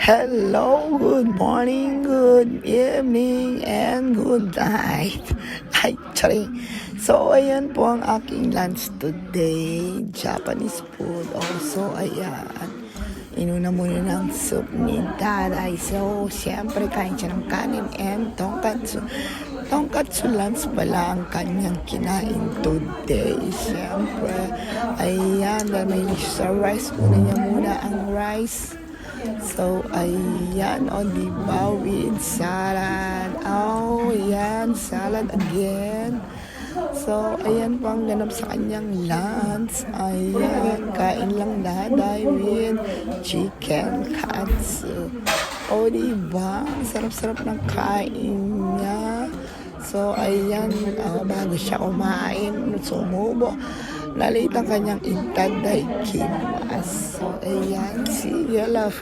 Hello, good morning, good evening, and good night. Ay, sorry. So, ayan po ang aking lunch today. Japanese food. Also, ayan. Inuna muna ng soup ni Daday. So, syempre, kain siya ng kanin and tonkatsu. Tonkatsu lunch pala ang kanyang kinain today. Syempre, ayan. Dahil may sa rice, una niya muna ang rice. So, ayan, diba, with salad. Oh, ayan, salad again. So, ayan pang ganap sa kanyang lunch. Ayan, kain lang Daday with chicken katsu. Oh, diba, sarap-sarap ng kain niya. So, ayan, bago siya kumain, sumubo. Nalit ang kanyang intaday kimas. So, ayan, see you, love.